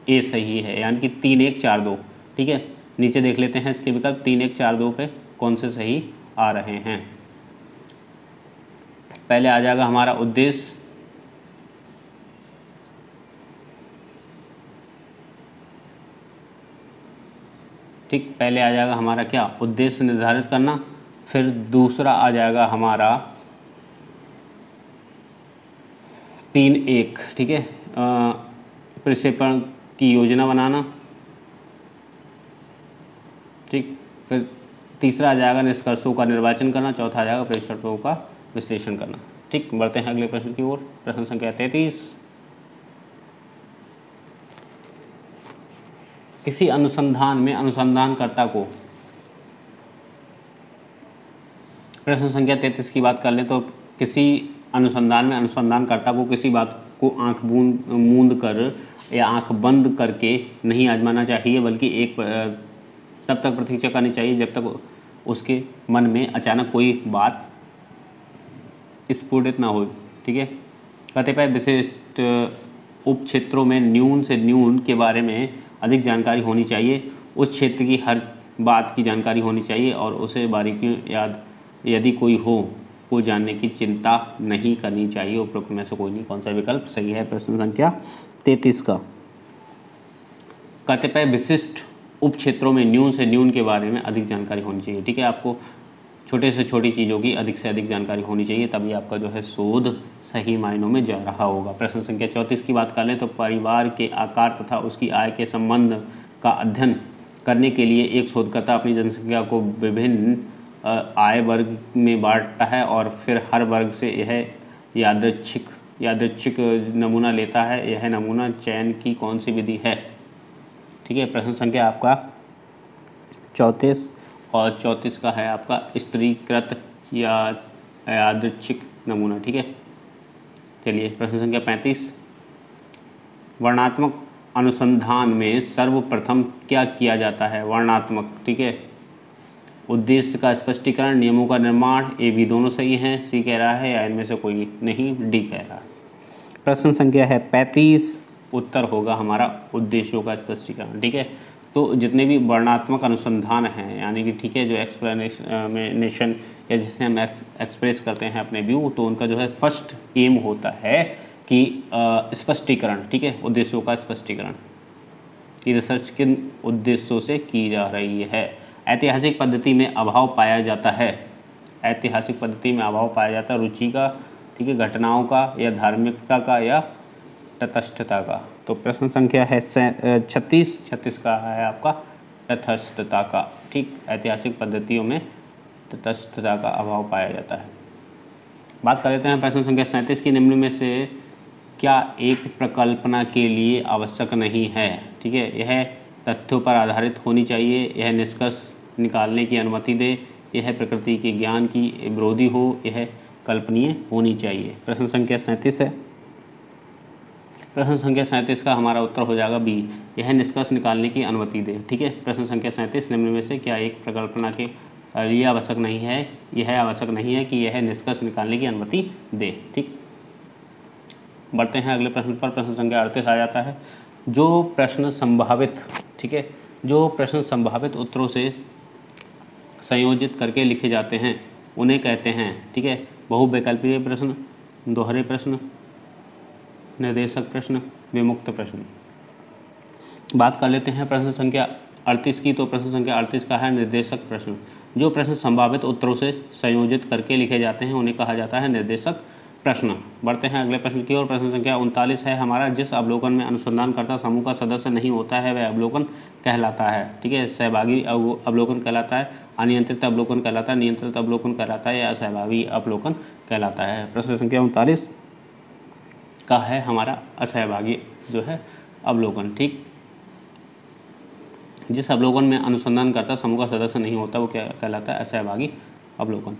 ए सही है, यानी कि 3 1 4 2। ठीक है, नीचे देख लेते हैं इसके विकल्प 3 1 4 2 पे कौन से सही आ रहे हैं। पहले आ जाएगा हमारा उद्देश्य, ठीक, पहले आ जाएगा हमारा क्या, उद्देश्य निर्धारित करना। फिर दूसरा आ जाएगा हमारा 3 1। ठीक है, प्रक्षेपण की योजना बनाना। ठीक, फिर तीसरा आ जाएगा निष्कर्षों का निर्वाचन करना। चौथा आ जाएगा परीक्षणों का विश्लेषण करना। ठीक, बढ़ते हैं अगले प्रश्न की ओर। प्रश्न संख्या 33, किसी अनुसंधान में अनुसंधानकर्ता को, प्रश्न संख्या 33 की बात कर लें तो किसी अनुसंधान में अनुसंधानकर्ता को किसी बात को आंख मूंद कर या आंख बंद करके नहीं आजमाना चाहिए, बल्कि एक तब तक प्रतीक्षा करनी चाहिए जब तक उसके मन में अचानक कोई बात स्फुटित ना हो। ठीक है, कतिपय विशिष्ट उप क्षेत्रों में न्यून से न्यून के बारे में अधिक जानकारी होनी चाहिए। उस क्षेत्र की हर बात की जानकारी होनी चाहिए और उसे बारीकियों याद यदि कोई हो को जानने की चिंता नहीं करनी चाहिए। उपरोक्त में से कोई नहीं। कौन सा विकल्प सही है? प्रश्न संख्या 33 का। कतिपय विशिष्ट उप क्षेत्रों में न्यून से न्यून के बारे में अधिक जानकारी होनी चाहिए। ठीक है, आपको छोटे से छोटी चीज़ों की अधिक से अधिक जानकारी होनी चाहिए, तभी आपका जो है शोध सही मायनों में जा रहा होगा। प्रश्न संख्या 34 की बात कर लें तो परिवार के आकार तथा उसकी आय के संबंध का अध्ययन करने के लिए एक शोधकर्ता अपनी जनसंख्या को विभिन्न आय वर्ग में बांटता है और फिर हर वर्ग से यह यादृच्छिक नमूना लेता है। यह नमूना चयन की कौन सी विधि है? ठीक है, प्रश्न संख्या आपका 34 और 34 का है आपका स्त्रीकृत या यादृच्छिक नमूना। ठीक है, चलिए प्रश्न संख्या 35, वर्णनात्मक अनुसंधान में सर्वप्रथम क्या किया जाता है? वर्णनात्मक, ठीक है, उद्देश्य का स्पष्टीकरण, नियमों का निर्माण। ए बी दोनों सही हैं। सी कह रहा है या इनमें से कोई नहीं, डी कह रहा है। प्रश्न संख्या है 35, उत्तर होगा हमारा उद्देश्यों का स्पष्टीकरण। ठीक है, तो जितने भी वर्णनात्मक अनुसंधान हैं, यानी कि ठीक है जो एक्सप्लेनेशन या जिससे हम एक्सप्रेस करते हैं अपने व्यू, तो उनका जो है फर्स्ट एम होता है कि स्पष्टीकरण। ठीक है, उद्देश्यों का स्पष्टीकरण की रिसर्च किन उद्देश्यों से की जा रही है। ऐतिहासिक पद्धति में अभाव पाया जाता है। ऐतिहासिक पद्धति में अभाव पाया जाता है रुचि का, ठीक है, घटनाओं का या धार्मिकता का या तटस्थता का। तो प्रश्न संख्या है 36 का है आपका तटस्थता का। ठीक, ऐतिहासिक पद्धतियों में तटस्थता का अभाव पाया जाता है। बात कर लेते हैं प्रश्न संख्या 37 की। निम्न में से क्या एक प्रकल्पना के लिए आवश्यक नहीं है? ठीक है, यह तथ्यों पर आधारित होनी चाहिए, यह निष्कर्ष निकालने की अनुमति दे, यह प्रकृति के ज्ञान की विरोधी हो, यह कल्पनीय होनी चाहिए। प्रश्न संख्या 37 है। प्रश्न संख्या 37 का हमारा उत्तर हो जाएगा बी, यह निष्कर्ष निकालने की अनुमति दे। ठीक है, प्रश्न संख्या 37, निम्न में से क्या एक प्रकल्पना के लिए आवश्यक नहीं है? यह आवश्यक नहीं है कि यह निष्कर्ष निकालने की अनुमति दे। ठीक, बढ़ते हैं अगले प्रश्न पर। प्रश्न संख्या 38 आ जाता है। जो प्रश्न संभावित, ठीक है, जो प्रश्न संभावित उत्तरों से संयोजित करके लिखे जाते हैं उन्हें कहते हैं, ठीक है, बहुविकल्पीय प्रश्न, दोहरे प्रश्न, निर्देशक प्रश्न, विमुक्त प्रश्न। बात कर लेते हैं प्रश्न संख्या 38 की। तो प्रश्न संख्या 38 का है निर्देशक प्रश्न। जो प्रश्न संभावित उत्तरों से संयोजित करके लिखे जाते हैं उन्हें कहा जाता है निर्देशक प्रश्न। बढ़ते हैं अगले प्रश्न की ओर। प्रश्न संख्या 39 है हमारा, जिस अवलोकन में अनुसंधानकर्ता समूह का सदस्य नहीं होता है वह अवलोकन कहलाता है। ठीक है, सहभागी अवलोकन कहलाता है, अनियंत्रित अवलोकन कहलाता है, नियंत्रित अवलोकन कहलाता है या असहभागी अवलोकन कहलाता है। प्रश्न संख्या 39 का है हमारा असहभागी जो है अवलोकन। ठीक, जिस अवलोकन में अनुसंधानकर्ता समूह का सदस्य नहीं होता वो क्या कहलाता है? असहभागी अवलोकन।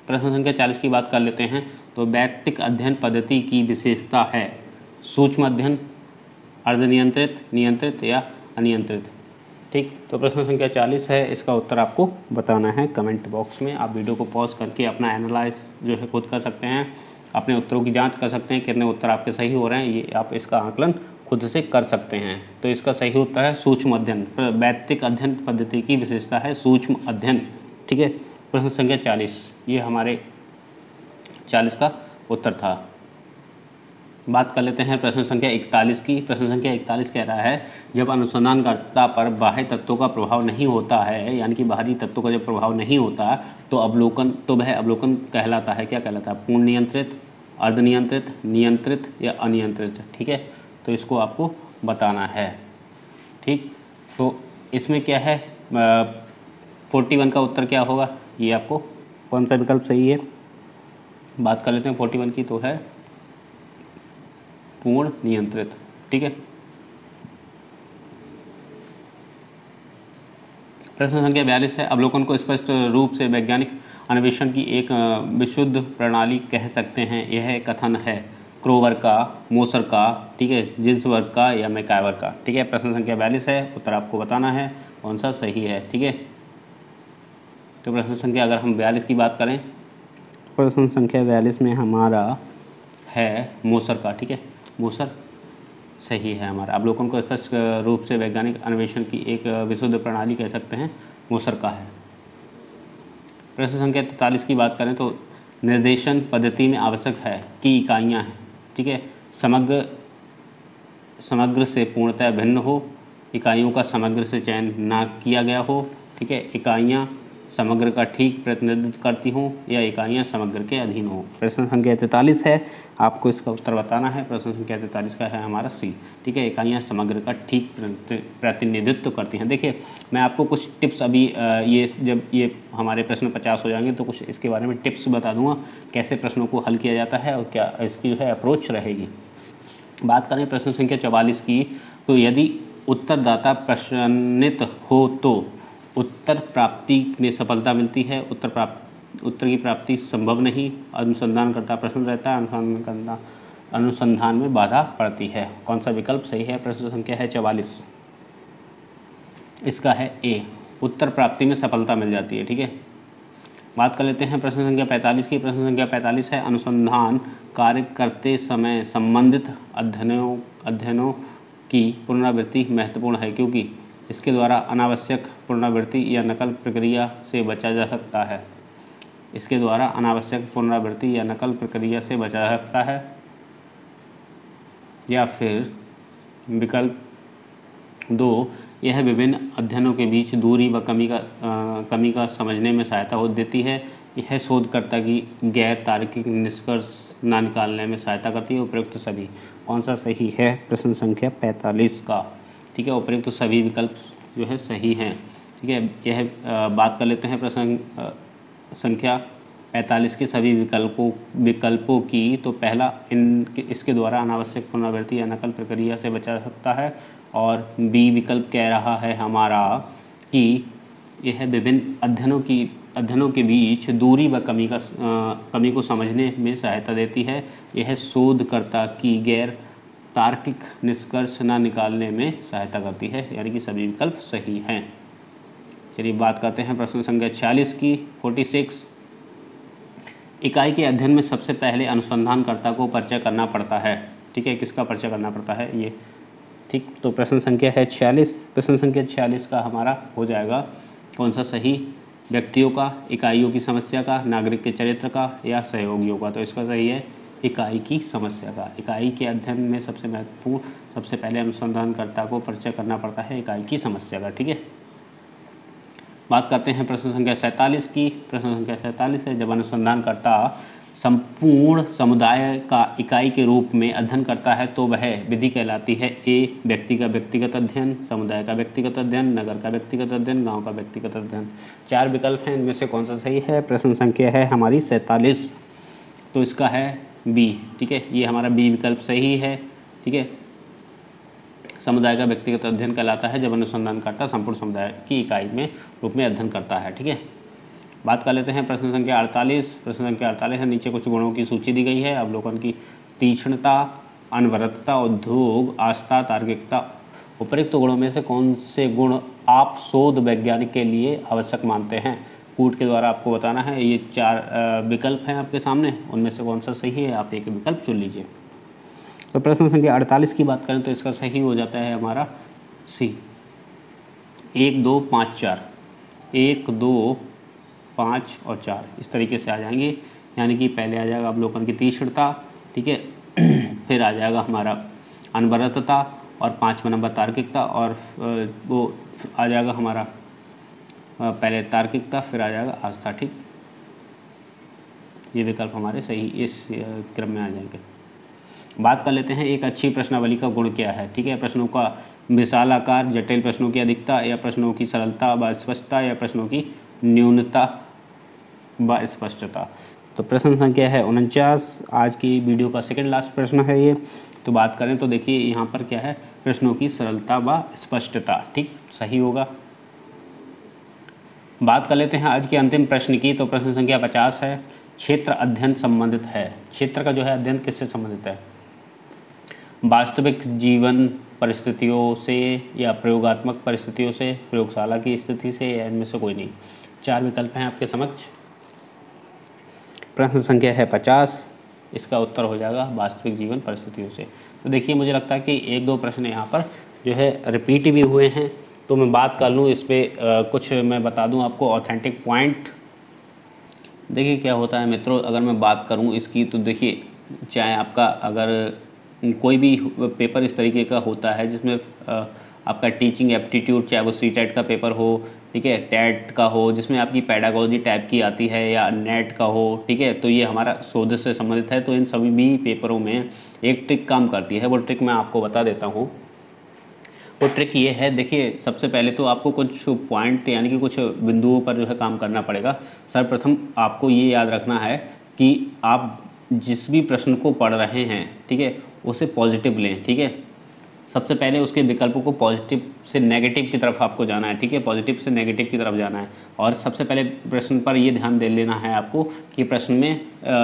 प्रश्न संख्या 40 की बात कर लेते हैं। तो वैयक्तिक अध्ययन पद्धति की विशेषता है सूक्ष्म अध्ययन, अर्धनियंत्रित, नियंत्रित या अनियंत्रित। ठीक, तो प्रश्न संख्या 40 है, इसका उत्तर आपको बताना है कमेंट बॉक्स में। आप वीडियो को पॉज करके अपना एनालाइज जो है खुद कर सकते हैं, अपने उत्तरों की जांच कर सकते हैं, कितने उत्तर आपके सही हो रहे हैं, ये आप इसका आकलन खुद से कर सकते हैं। तो इसका सही उत्तर है सूक्ष्म अध्ययन। वैयक्तिक अध्ययन पद्धति की विशेषता है सूक्ष्म अध्ययन। ठीक है, प्रश्न संख्या 40 ये हमारे 40 का उत्तर था। बात कर लेते हैं प्रश्न संख्या 41 की। प्रश्न संख्या 41 कह रहा है, जब अनुसंधानकर्ता पर बाह्य तत्वों का प्रभाव नहीं होता है, यानी कि बाहरी तत्वों का जब प्रभाव नहीं होता तो वह अवलोकन कहलाता है, क्या कहलाता है? पूर्ण नियंत्रित, अर्धनियंत्रित, नियंत्रित या अनियंत्रित। ठीक है, तो इसको आपको बताना है। ठीक, तो इसमें क्या है, 41 का उत्तर क्या होगा, ये आपको कौन सा विकल्प सही है बात कर लेते हैं 41 की, तो है पूर्ण नियंत्रित। ठीक है, प्रश्न संख्या 42 है, अवलोकन को स्पष्ट रूप से वैज्ञानिक अन्वेषण की एक विशुद्ध प्रणाली कह सकते हैं। यह कथन है क्रोवर का, मोसर का, ठीक है, जिन्सबर्ग का या मैकाइवर का। ठीक है, प्रश्न संख्या 42 है, उत्तर आपको बताना है कौन सा सही है। ठीक है, तो प्रश्न संख्या अगर हम 42 की बात करें, प्रश्न संख्या 42 में हमारा है मोसर का। ठीक है, मोसर सही है हमारा। अवलोकन को स्पष्ट रूप से वैज्ञानिक अन्वेषण की एक विशुद्ध प्रणाली कह सकते हैं, मोसर का है। प्रश्न संख्या 43 की बात करें तो निर्देशन पद्धति में आवश्यक है कि इकाइयाँ हैं। ठीक है, समग्र से पूर्णतः भिन्न हो, इकाइयों का समग्र से चयन ना किया गया हो। ठीक है, इकाइयाँ समग्र का ठीक प्रतिनिधित्व करती हों या इकाइयाँ समग्र के अधीन हों। प्रश्न संख्या 43 है, आपको इसका उत्तर बताना है। प्रश्न संख्या 43 का है हमारा सी। ठीक है, इकाइयाँ समग्र का ठीक प्रतिनिधित्व करती हैं। देखिए, मैं आपको कुछ टिप्स अभी ये जब ये हमारे प्रश्न 50 हो जाएंगे तो कुछ इसके बारे में टिप्स बता दूंगा, कैसे प्रश्नों को हल किया जाता है और क्या इसकी जो है अप्रोच रहेगी। बात करें प्रश्न संख्या 44 की, तो यदि उत्तरदाता प्रश्नित हो तो उत्तर प्राप्ति में सफलता मिलती है, उत्तर की प्राप्ति संभव नहीं, अनुसंधानकर्ता प्रश्न रहता है, अनुसंधान में बाधा पड़ती है। कौन सा विकल्प सही है? प्रश्न संख्या है 44, इसका है ए, उत्तर प्राप्ति में सफलता मिल जाती है। ठीक है, बात कर लेते हैं प्रश्न संख्या 45 की। प्रश्न संख्या 45 है, अनुसंधान कार्य करते समय संबंधित अध्ययनों की पुनरावृत्ति महत्वपूर्ण है क्योंकि इसके द्वारा अनावश्यक पुनरावृत्ति या नकल प्रक्रिया से बचा जा सकता है। इसके द्वारा अनावश्यक पुनरावृत्ति या नकल प्रक्रिया से बचा जा सकता है। या फिर विकल्प 2, यह विभिन्न अध्ययनों के बीच दूरी व कमी का समझने में सहायता देती है। यह शोधकर्ता की गैर तार्किक निष्कर्ष न निकालने में सहायता करती है। उपयुक्त सभी, कौन सा सही है? प्रश्न संख्या 45 का। ठीक है, उपयुक्त सभी विकल्प जो है सही हैं। ठीक है, यह बात कर लेते हैं प्रश्न संख्या 45 के सभी विकल्पों की। तो पहला, इसके द्वारा अनावश्यक पुनरावृत्ति या नकल प्रक्रिया से बचा जा सकता है। और बी विकल्प कह रहा है हमारा कि यह विभिन्न अध्ययनों के बीच दूरी व कमी को समझने में सहायता देती है। यह शोधकर्ता की गैर तार्किक निष्कर्ष न निकालने में सहायता करती है, यानी कि सभी विकल्प सही हैं। चलिए बात करते हैं प्रश्न संख्या 46 की। 46, इकाई के अध्ययन में सबसे पहले अनुसंधानकर्ता को परिचय करना पड़ता है। ठीक है, किसका परिचय करना पड़ता है ये? ठीक, तो प्रश्न संख्या है 46। प्रश्न संख्या 46 का हमारा हो जाएगा कौन सा सही? व्यक्तियों का, इकाइयों की समस्या का, नागरिक के चरित्र का या सहयोगियों का? तो इसका सही है इकाई की समस्या का। इकाई के अध्ययन में सबसे महत्वपूर्ण, सबसे पहले अनुसंधानकर्ता को परिचय करना पड़ता है इकाई की समस्या का। ठीक है, बात करते हैं प्रश्न संख्या 47 की। प्रश्न संख्या 47 है, जब अनुसंधानकर्ता संपूर्ण समुदाय का इकाई के रूप में अध्ययन करता है तो वह विधि कहलाती है। ए, व्यक्ति का व्यक्तिगत अध्ययन, समुदाय का व्यक्तिगत अध्ययन, नगर का व्यक्तिगत अध्ययन, गांव का व्यक्तिगत अध्ययन। 4 विकल्प हैं, इनमें से कौन सा सही है? प्रश्न संख्या है हमारी 47, तो इसका है बी। ठीक है, ये हमारा बी विकल्प सही है। ठीक है, समुदाय का व्यक्तिगत अध्ययन कहलाता है जब अनुसंधानकर्ता संपूर्ण समुदाय की इकाई में रूप में अध्ययन करता है। ठीक है, बात कर लेते हैं प्रश्न संख्या 48। प्रश्न संख्या 48 है, नीचे कुछ गुणों की सूची दी गई है। अवलोकन की तीक्ष्णता, अनवरतता, उद्योग, आस्था, तार्किकता। उपयुक्त गुणों में से कौन से गुण आप शोध वैज्ञानिक के लिए आवश्यक मानते हैं? कूट के द्वारा आपको बताना है। ये 4 विकल्प हैं आपके सामने, उनमें से कौन सा सही है? आप एक विकल्प चुन लीजिए। तो प्रश्न संख्या 48 की बात करें तो इसका सही हो जाता है हमारा सी, 1, 2, 5, 4। 1, 2, 5 और 4 इस तरीके से आ जाएंगे, यानी कि पहले आ जाएगा अवलोकन की तीक्ष्णता। ठीक है, फिर आ जाएगा हमारा अनवरतता और 5वां नंबर तार्किकता, और वो आ जाएगा हमारा पहले तार्किकता, फिर आ जाएगा आस्था। ठीक, ये विकल्प हमारे सही इस क्रम में आ जाएंगे। बात कर लेते हैं एक अच्छी प्रश्नावली का गुण क्या है। ठीक है, प्रश्नों का विशालाकार, जटिल प्रश्नों की अधिकता या प्रश्नों की सरलता व स्पष्टता या प्रश्नों की न्यूनता व स्पष्टता। तो प्रश्न संख्या है 49, आज की वीडियो का सेकंड लास्ट प्रश्न है ये। तो बात करें तो देखिए यहाँ पर क्या है, प्रश्नों की सरलता व स्पष्टता, ठीक सही होगा। बात कर लेते हैं आज के अंतिम प्रश्न की। तो प्रश्न संख्या 50 है, क्षेत्र अध्ययन संबंधित है। क्षेत्र का जो है अध्ययन किससे संबंधित है? वास्तविक जीवन परिस्थितियों से या प्रयोगात्मक परिस्थितियों से, प्रयोगशाला की स्थिति से, या इनमें से कोई नहीं। 4 विकल्प हैं आपके समक्ष। प्रश्न संख्या है 50, इसका उत्तर हो जाएगा वास्तविक जीवन परिस्थितियों से। तो देखिए मुझे लगता है कि 1-2 प्रश्न यहाँ पर जो है रिपीट भी हुए हैं, तो मैं बात कर लूँ इस पर कुछ मैं बता दूँ आपको ऑथेंटिक पॉइंट। देखिए क्या होता है मित्रों, अगर मैं बात करूँ इसकी, तो देखिए चाहे आपका अगर कोई भी पेपर इस तरीके का होता है जिसमें आपका टीचिंग एप्टीट्यूड, चाहे वो सीटेट का पेपर हो, ठीक है, टेट का हो, जिसमें आपकी पेडागोजी टाइप की आती है, या नेट का हो, ठीक है, तो ये हमारा शोध से संबंधित है। तो इन सभी भी पेपरों में एक ट्रिक काम करती है, वो ट्रिक मैं आपको बता देता हूँ। वो ट्रिक ये है, देखिए सबसे पहले तो आपको कुछ पॉइंट यानी कि कुछ बिंदुओं पर जो है काम करना पड़ेगा। सर्वप्रथम आपको ये याद रखना है कि आप जिस भी प्रश्न को पढ़ रहे हैं, ठीक है, उसे पॉजिटिव लें, ठीक है। सबसे पहले उसके विकल्पों को पॉजिटिव से नेगेटिव की तरफ आपको जाना है, ठीक है, पॉजिटिव से नेगेटिव की तरफ जाना है। और सबसे पहले प्रश्न पर ये ध्यान दे लेना है आपको कि प्रश्न में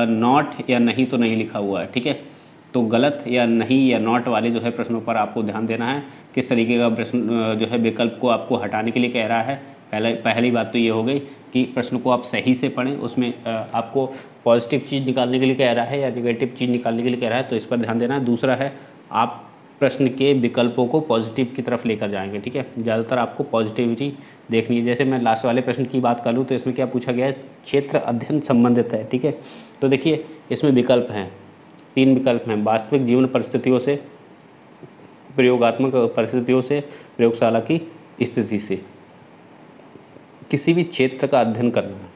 नॉट या नहीं तो नहीं लिखा हुआ है, ठीक है। तो गलत या नहीं या नॉट वाले जो है प्रश्नों पर आपको ध्यान देना है। किस तरीके का प्रश्न जो है विकल्प को आपको हटाने के लिए कह रहा है। पहली बात तो ये हो गई कि प्रश्न को आप सही से पढ़ें, उसमें आपको पॉजिटिव चीज़ निकालने के लिए कह रहा है या नेगेटिव चीज़ निकालने के लिए कह रहा है, तो इस पर ध्यान देना है। दूसरा है, आप प्रश्न के विकल्पों को पॉजिटिव की तरफ लेकर जाएंगे, ठीक है। ज़्यादातर आपको पॉजिटिविटी देखनी है। जैसे मैं लास्ट वाले प्रश्न की बात कर लूँ तो इसमें क्या पूछा गया है, क्षेत्र अध्ययन संबंधित है, ठीक है। तो देखिए इसमें विकल्प हैं, 3 विकल्प हैं, वास्तविक जीवन परिस्थितियों से, प्रयोगात्मक परिस्थितियों से, प्रयोगशाला की स्थिति से। किसी भी क्षेत्र का अध्ययन करना है,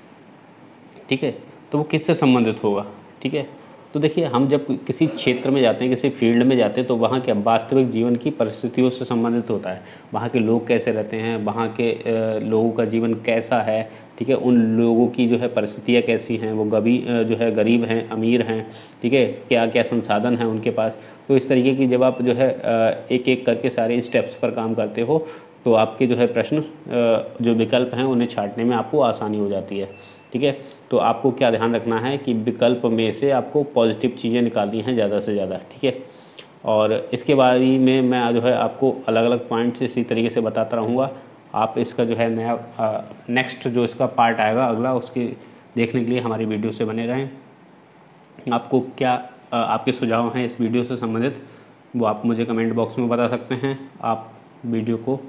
ठीक है, तो वो किससे संबंधित होगा, ठीक है। तो देखिए हम जब किसी क्षेत्र में जाते हैं, किसी फील्ड में जाते हैं, तो वहाँ क्या वास्तविक जीवन की परिस्थितियों से संबंधित होता है। वहाँ के लोग कैसे रहते हैं, वहाँ के लोगों का जीवन कैसा है, ठीक है, उन लोगों की जो है परिस्थितियाँ कैसी हैं, वो जो है गरीब हैं, अमीर हैं, ठीक है, क्या क्या संसाधन हैं उनके पास। तो इस तरीके की जब आप जो है एक एक करके सारे स्टेप्स पर काम करते हो, तो आपके जो है प्रश्न जो विकल्प हैं उन्हें छांटने में आपको आसानी हो जाती है, ठीक है। तो आपको क्या ध्यान रखना है कि विकल्प में से आपको पॉजिटिव चीज़ें निकालनी हैं ज़्यादा से ज़्यादा, ठीक है। और इसके बारे में मैं जो है आपको अलग अलग पॉइंट्स इसी तरीके से बताता रहूँगा। आप इसका जो है नया नेक्स्ट जो इसका पार्ट आएगा अगला, उसके देखने के लिए हमारी वीडियो से बने रहें। आपको क्या आपके सुझाव हैं इस वीडियो से संबंधित, वो आप मुझे कमेंट बॉक्स में बता सकते हैं। आप वीडियो को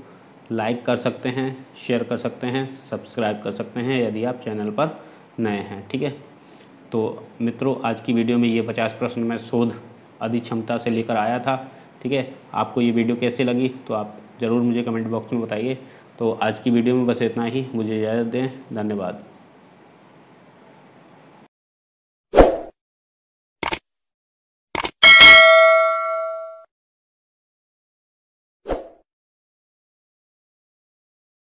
लाइक कर सकते हैं, शेयर कर सकते हैं, सब्सक्राइब कर सकते हैं यदि आप चैनल पर नए हैं, ठीक है। तो मित्रों आज की वीडियो में ये 50 प्रश्न मैं शोध अधिक क्षमता से लेकर आया था, ठीक है। आपको ये वीडियो कैसी लगी तो आप ज़रूर मुझे कमेंट बॉक्स में बताइए। तो आज की वीडियो में बस इतना ही, मुझे इजाज़त दें, धन्यवाद।